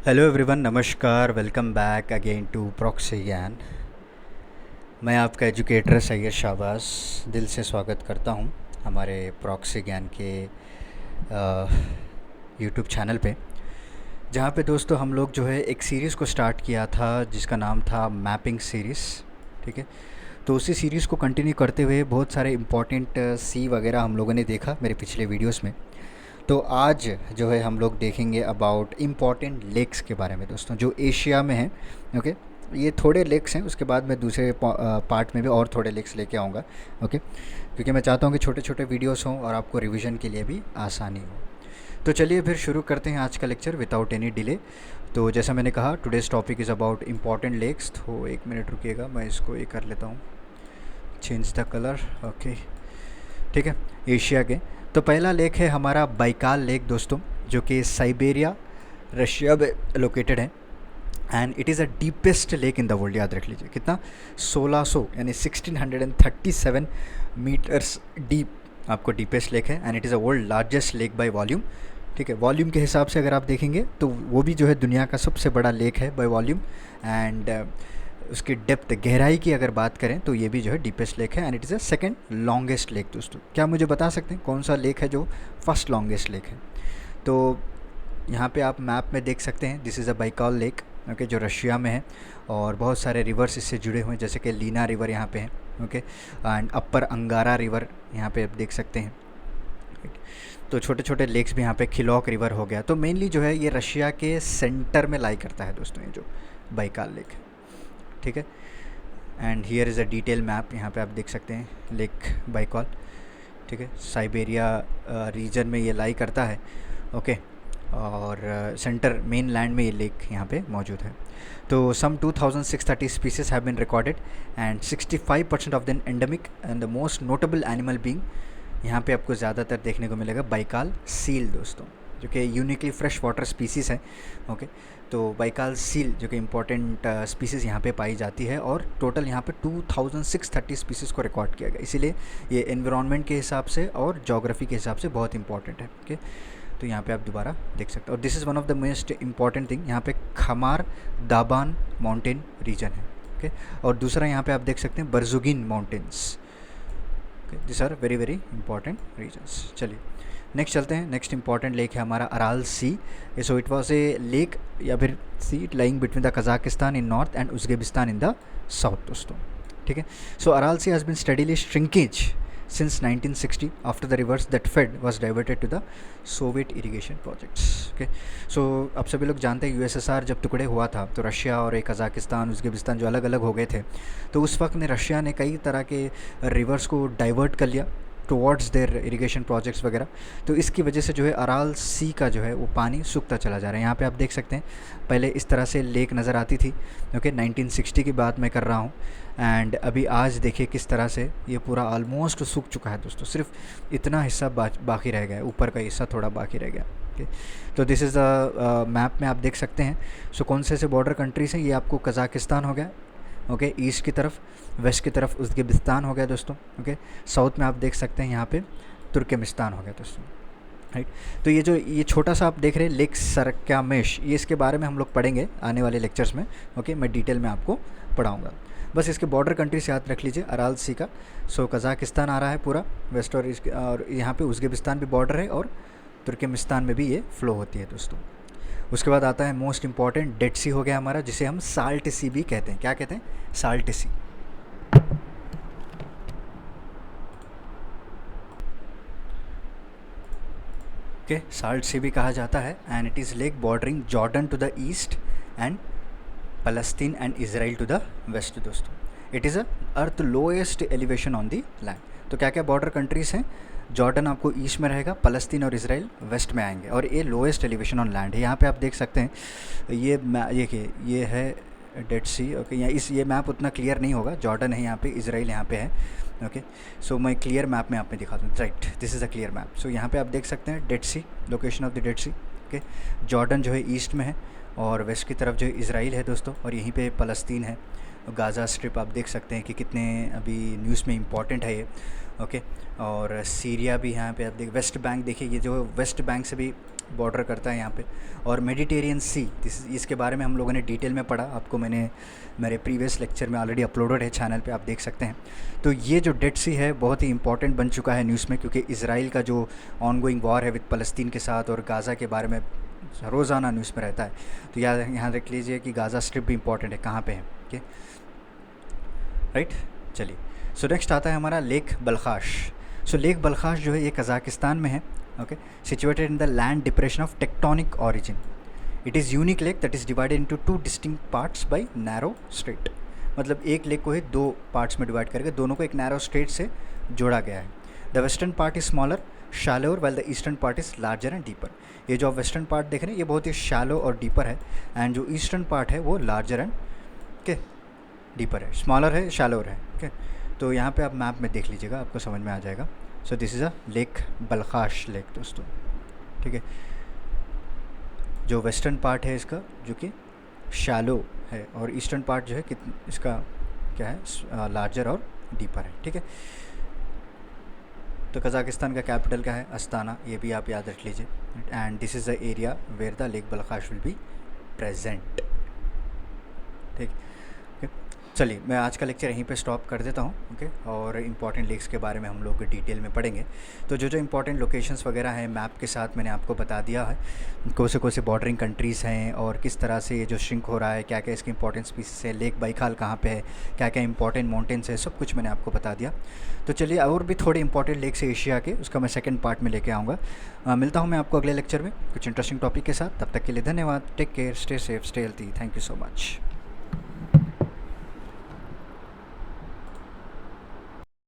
Hello everyone, नमस्कार। Welcome back again to Proxy Gyan. मैं आपका एजुकेटर सैयद शाहबाज दिल से स्वागत करता हूं हमारे प्रॉक्सी ज्ञान के यूट्यूब चैनल पे, जहां पे दोस्तों हम लोग जो है एक सीरीज़ को स्टार्ट किया था जिसका नाम था मैपिंग सीरीज़। ठीक है, तो उसी सीरीज़ को कंटिन्यू करते हुए बहुत सारे इम्पॉर्टेंट सी वगैरह हम लोगों ने देखा मेरे पिछले वीडियोस में। तो आज जो है हम लोग देखेंगे अबाउट इम्पॉर्टेंट लेक्स के बारे में दोस्तों, जो एशिया में हैं। ओके, ये थोड़े लेक्स हैं, उसके बाद मैं दूसरे पार्ट में भी और थोड़े लेक्स लेके आऊँगा। ओके, क्योंकि मैं चाहता हूँ कि छोटे छोटे वीडियोस हों और आपको रिवीजन के लिए भी आसानी हो। तो चलिए फिर शुरू करते हैं आज का लेक्चर विदाउट एनी डिले। तो जैसा मैंने कहा, today's topic is about important lakes. तो एक मिनट रुकिएगा, मैं इसको ये कर लेता हूँ, चेंज द कलर। ओके, ठीक है। एशिया के तो पहला लेक है हमारा बाइकाल लेक दोस्तों, जो कि साइबेरिया रशिया में लोकेटेड है। And it is a deepest lake in the world. याद रख लीजिए कितना, 1600 यानी 1637 मीटर्स डीप आपको डीपेस्ट लेक है। And it is a world largest lake by volume. ठीक है, वॉल्यूम के हिसाब से अगर आप देखेंगे तो वो भी जो है दुनिया का सबसे बड़ा लेक है बाय वॉल्यूम। एंड उसकी डेप्थ, गहराई की अगर बात करें तो ये भी जो है डीपेस्ट लेक है। And it is a second longest lake दोस्तों। क्या मुझे बता सकते हैं कौन सा लेक है जो फर्स्ट लॉन्गेस्ट लेक है? तो यहाँ पे आप मैप में देख सकते हैं, this is a Baikal lake. Okay, जो रशिया में है और बहुत सारे रिवर्स इससे जुड़े हुए हैं, जैसे कि लीना रिवर यहाँ पे है। ओके, एंड अपर अंगारा रिवर यहाँ पे आप देख सकते हैं। तो छोटे छोटे लेक्स भी यहाँ पे, खिलौक रिवर हो गया। तो मेनली जो है ये रशिया के सेंटर में लाई करता है दोस्तों, ये जो बाइकाल लेक है। ठीक है, and here is a detail map, यहाँ पे आप देख सकते हैं लेक बाइकॉल। ठीक है, साइबेरिया रीजन में ये लाई करता है। ओके, और सेंटर मेन लैंड में ये लेक यहाँ पे मौजूद है। तो some 2630 species have been recorded and 65% of then endemic. And the most notable animal being, यहाँ पे आपको ज़्यादातर देखने को मिलेगा बाइकाल सील दोस्तों, जो कि यूनिकली फ्रेश वाटर स्पीसीज़ है। ओके, तो बाइकाल सील जो कि इम्पॉर्टेंट स्पीसीज़ यहाँ पे पाई जाती है, और टोटल यहाँ पे 2630 स्पीसीज़ को रिकॉर्ड किया गया। इसीलिए ये एनवायरनमेंट के हिसाब से और जोग्राफी के हिसाब से बहुत इंपॉर्टेंट है। ओके, तो यहाँ पे आप दोबारा देख सकते हो। और this is one of the most important thing, यहाँ पे खमार दाबान माउंटेन रीजन है। ओके, और दूसरा यहाँ पे आप देख सकते हैं बरजुगिन mountains. This are very very important regions. चलिए नेक्स्ट चलते हैं। नेक्स्ट इंपॉर्टेंट लेक है हमारा Aral Sea. So it was a lake या फिर sea lying between the Kazakhstan in north and Uzbekistan in the south दोस्तों। ठीक है, सो rural Sea has been steadily shrinkage since 1960 after the rivers that fed was diverted to the Soviet irrigation projects. Okay, so अब सभी लोग जानते हैं USSR जब टुकड़े हुआ था तो रशिया और कज़ाकिस्तान उज़्बेकिस्तान जो अलग अलग हो गए थे, तो उस वक्त ने रशिया ने कई तरह के रिवर्स को डाइवर्ट कर लिया टुवर्ड्स देयर इरिगेशन प्रोजेक्ट्स वगैरह। तो इसकी वजह से जो है अराल सी का जो है वो पानी सूखता चला जा रहा है। यहाँ पे आप देख सकते हैं पहले इस तरह से लेक नज़र आती थी। ओके, 1960 की बात मैं कर रहा हूँ। एंड अभी आज देखिए किस तरह से ये पूरा ऑलमोस्ट सूख चुका है दोस्तों। सिर्फ इतना हिस्सा बाकी रह गया है, ऊपर का हिस्सा थोड़ा बाकी रह गया। ओके, तो दिस इज़ द मैप में आप देख सकते हैं। सो कौन से बॉर्डर कंट्रीज़ हैं, ये आपको कज़ाकिस्तान हो गया। ओके, ईस्ट की तरफ, वेस्ट की तरफ उज़्बेकिस्तान हो गया दोस्तों। ओके, साउथ में आप देख सकते हैं यहाँ पे तुर्कमेनिस्तान हो गया दोस्तों। राइट, तो ये जो ये छोटा सा आप देख रहे हैं लेक सरक्यामेश, ये इसके बारे में हम लोग पढ़ेंगे आने वाले लेक्चर्स में। ओके, मैं डिटेल में आपको पढ़ाऊँगा। बस इसके बॉर्डर कंट्रीज याद रख लीजिए अराल सी का। सो कज़ाकिस्तान आ रहा है पूरा वेस्ट, और यहाँ पे उज़्बेकिस्तान भी बॉर्डर है, और तुर्कमेनिस्तान में भी ये फ़्लो होती है दोस्तों। उसके बाद आता है मोस्ट इंपॉर्टेंट डेड सी हो गया हमारा, जिसे हम साल्ट सी भी कहते हैं। क्या कहते हैं? Salt sea. Okay, salt sea भी कहा जाता है। And it is lake bordering Jordan to the east and Palestine and Israel to the west दोस्तों। It is a earth lowest elevation on the land. तो क्या क्या बॉर्डर कंट्रीज़ हैं? Jordan आपको ईस्ट में रहेगा, पलस्तीन और इसराइल वेस्ट में आएंगे, और ये लोएस्ट एलिवेशन ऑन लैंड है। यहाँ पे आप देख सकते हैं ये है डेड सी। ओके, यहाँ ये मैप उतना क्लियर नहीं होगा, जॉर्डन है यहाँ पे, इसराइल यहाँ पे है। ओके, सो मैं क्लियर मैप में आप में दिखा दूँ। Right, this is a clear map. So यहाँ पे आप देख सकते हैं Dead Sea, location of the Dead Sea. Okay, Jordan जो है ईस्ट में है, और वेस्ट की तरफ जो है इसराइल है दोस्तों, और यहीं पे फ़लस्तीन है। गाज़ा स्ट्रिप आप देख सकते हैं कि कितने अभी न्यूज़ में इम्पॉर्टेंट है ये। ओके, और सीरिया भी यहाँ पे आप वेस्ट बैंक देखिए, ये जो वेस्ट बैंक से भी बॉर्डर करता है यहाँ पे। और मेडिटेरियन सी, इसके बारे में हम लोगों ने डिटेल में पढ़ा, आपको मैंने मेरे प्रीवियस लेक्चर में ऑलरेडी अपलोडेड है चैनल पे, आप देख सकते हैं। तो ये जो डेड सी है बहुत ही इंपॉर्टेंट बन चुका है न्यूज़ में, क्योंकि इसराइल का जो ऑनगोइंग वॉर है विद फ़लस्तीन के साथ और गाज़ा के बारे में रोज़ाना न्यूज़ में रहता है। तो यहाँ रख लीजिए कि गाज़ा स्ट्रिप भी इंपॉर्टेंट है, कहाँ पे है, ओके राइट। चलिए, सो नेक्स्ट आता है हमारा लेक बलखाश। सो लेक बलखाश जो है ये कज़ाकिस्तान में है, okay, situated in the land depression of tectonic origin. It is unique lake that is divided into 2 distinct parts bye narrow straight. मतलब एक लेक को ही 2 पार्ट्स में डिवाइड करके दोनों को एक नैरो स्ट्रेट से जोड़ा गया है। The western part is smaller shallower well the eastern part is larger and deeper. ये जो आप वेस्टर्न पार्ट देख रहे हैं ये बहुत ही शैलो और डीपर है, एंड जो ईस्टर्न पार्ट है वो लार्जर एंड के डीपर है, स्मॉलर है, शैलोर है, ओके। तो यहाँ पे आप मैप में देख लीजिएगा, आपको समझ में आ जाएगा। So this is a lake Balkhash lake दोस्तों, ठीक है। जो वेस्टर्न पार्ट है इसका जो कि शैलो है, और ईस्टर्न पार्ट जो है इसका क्या है, लार्जर और डीपर है, ठीक है। तो कज़ाकिस्तान का कैपिटल क्या है, अस्ताना, ये भी आप याद रख लीजिए। And this is the area where the lake Balkhash will be present, ठीक। चलिए, मैं आज का लेक्चर यहीं पे स्टॉप कर देता हूँ, ओके। और इम्पॉर्टेंट लेक्स के बारे में हम लोग डिटेल में पढ़ेंगे। तो जो इम्पॉर्टेंट लोकेशंस वगैरह हैं मैप के साथ मैंने आपको बता दिया है, कौन से बॉर्डरिंग कंट्रीज़ हैं और किस तरह से ये जो श्रिंक हो रहा है, क्या क्या इसकी इंपॉर्टेंट स्पीसीज है, लेक बाइखाल कहाँ पे है, क्या क्या इंपॉर्टेंट माउंटेन्स है, सब कुछ मैंने आपको बता दिया। तो चलिए, और भी थोड़े इंपॉर्टेंट लेक्स है एशिया के, उसका मैं सेकेंड पार्ट में लेके आऊँगा। मिलता हूँ मैं आपको अगले लेक्चर में कुछ इंटरेस्टिंग टॉपिक के साथ। तब तक के लिए धन्यवाद। Take care, stay safe, stay healthy. Thank you so much.